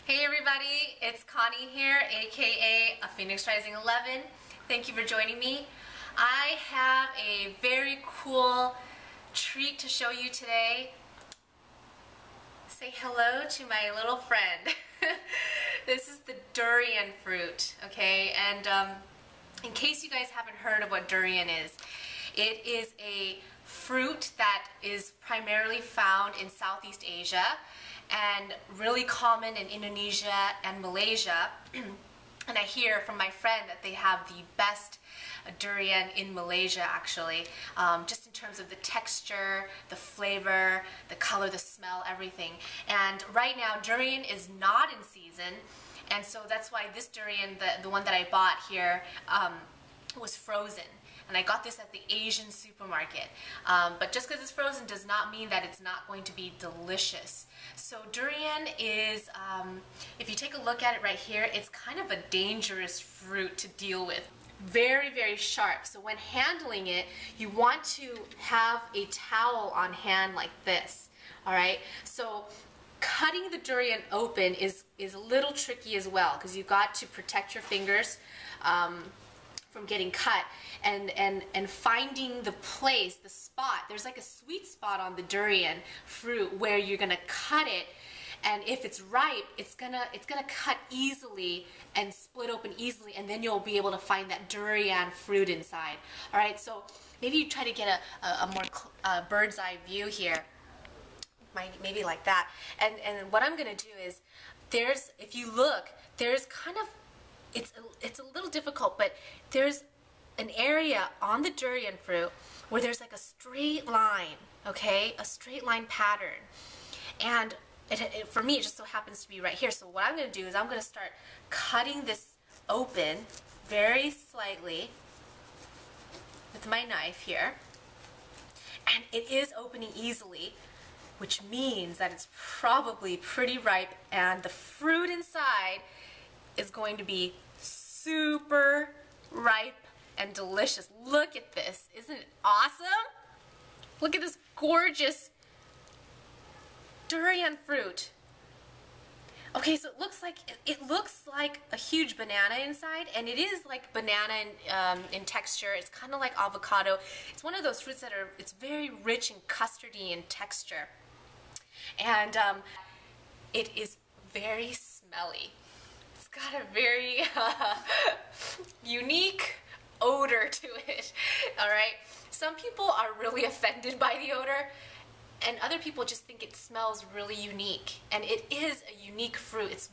Hey everybody, it's Connie here, aka a Phoenix Rising 11. Thank you for joining me. I have a very cool treat to show you today. Say hello to my little friend. This is the durian fruit, okay? And in case you guys haven't heard of what durian is, it is a fruit that is primarily found in Southeast Asia and really common in Indonesia and Malaysia. And I hear from my friend that they have the best durian in Malaysia, actually, just in terms of the texture, the flavor, the color, the smell, everything. And right now durian is not in season, and so that's why this durian, the one that I bought here, was frozen. And I got this at the Asian supermarket. But just because it's frozen does not mean that it's not going to be delicious. So durian is, if you take a look at it right here, it's kind of a dangerous fruit to deal with. Very, very sharp. So when handling it, you want to have a towel on hand like this. Alright? So cutting the durian open is a little tricky as well, because you've got to protect your fingers from getting cut, and finding the place, the spot. There's like a sweet spot on the durian fruit where you're gonna cut it, and if it's ripe, it's gonna cut easily and split open easily, and then you'll be able to find that durian fruit inside. All right, so maybe you try to get a more bird's eye view here, maybe like that. And what I'm gonna do is, if you look, there's kind of, it's a little difficult, but there's an area on the durian fruit where there's like a straight line, okay? A straight line pattern. And for me, it just so happens to be right here. So what I'm going to do is I'm going to start cutting this open very slightly with my knife here. And it is opening easily, which means that it's probably pretty ripe, and the fruit inside is going to be super ripe and delicious. Look at this. Isn't it awesome? Look at this gorgeous durian fruit. Okay, so it looks like a huge banana inside, and it is like banana in texture. It's kind of like avocado. It's one of those fruits that it's very rich and custardy in texture. And it is very smelly. It's got a very unique odor to it. All right, some people are really offended by the odor, and other people just think it smells really unique. And it is a unique fruit. It's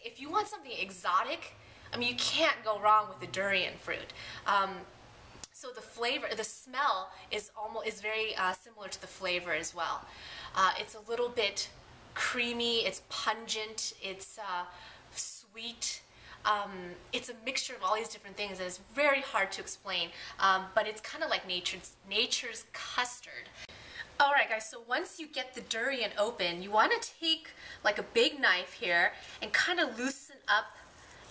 if you want something exotic, I mean, you can't go wrong with the durian fruit. So the flavor, the smell is very similar to the flavor as well. It's a little bit creamy. It's pungent. It's sweet. It's a mixture of all these different things, and it's very hard to explain, but it's kind of like nature's custard. Alright guys, so once you get the durian open, you want to take like a big knife here and kind of loosen up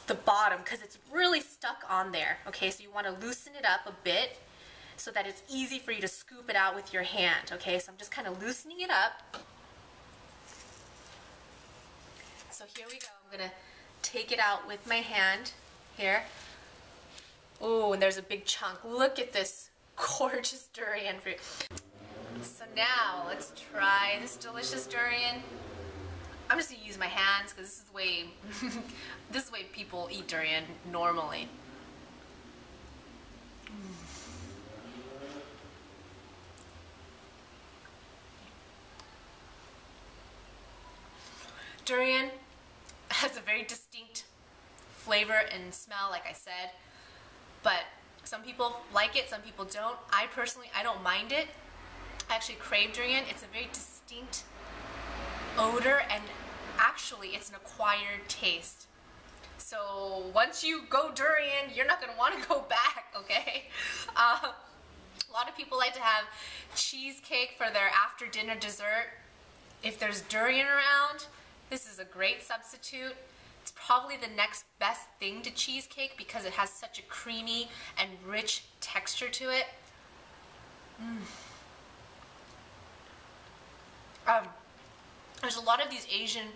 the bottom, because it's really stuck on there. Okay, so you want to loosen it up a bit so that it's easy for you to scoop it out with your hand. Okay, so I'm just kind of loosening it up. So here we go. I'm going to take it out with my hand here. Oh, and there's a big chunk. Look at this gorgeous durian fruit. So now let's try this delicious durian. I'm just gonna use my hands because this is the way this is the way people eat durian normally. Durian has a very distinct flavor and smell, like I said, but some people like it, some people don't. I personally, I don't mind it. I actually crave durian. It's a very distinct odor, and actually it's an acquired taste. So once you go durian, you're not going to want to go back, okay? A lot of people like to have cheesecake for their after dinner dessert. If there's durian around, this is a great substitute. It's probably the next best thing to cheesecake because it has such a creamy and rich texture to it. There's a lot of these Asian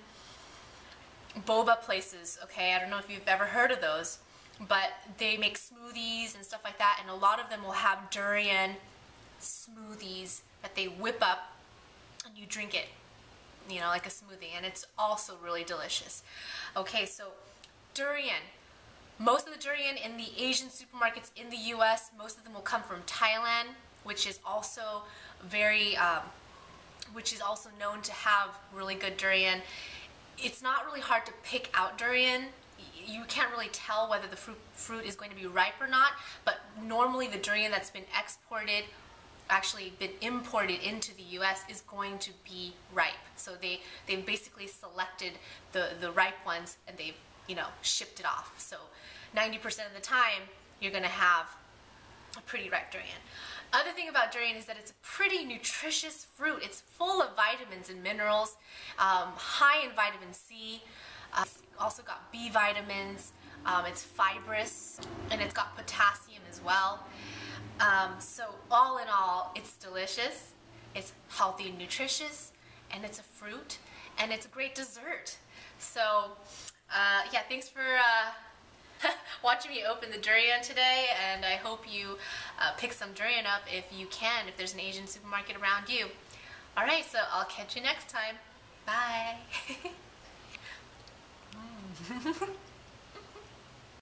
boba places, okay? I don't know if you've ever heard of those, but they make smoothies and stuff like that, and a lot of them will have durian smoothies that they whip up and you drink it, you know, like a smoothie, and it's also really delicious. Okay, so durian. Most of the durian in the Asian supermarkets in the US, most of them will come from Thailand, which is also known to have really good durian. It's not really hard to pick out durian. You can't really tell whether the fruit is going to be ripe or not, but normally the durian that's been actually been imported into the US is going to be ripe. So they've basically selected the ripe ones and they've, you know, shipped it off. So 90% of the time you're going to have a pretty ripe durian. Other thing about durian is that it's a pretty nutritious fruit. It's full of vitamins and minerals, high in vitamin C. It's also got B vitamins. It's fibrous, and it's got potassium as well. So all in all, it's delicious. It's healthy and nutritious, and it's a fruit, and it's a great dessert. So yeah, thanks for watching me open the durian today, and I hope you pick some durian up if you can, if there's an Asian supermarket around you. Alright, so I'll catch you next time. Bye!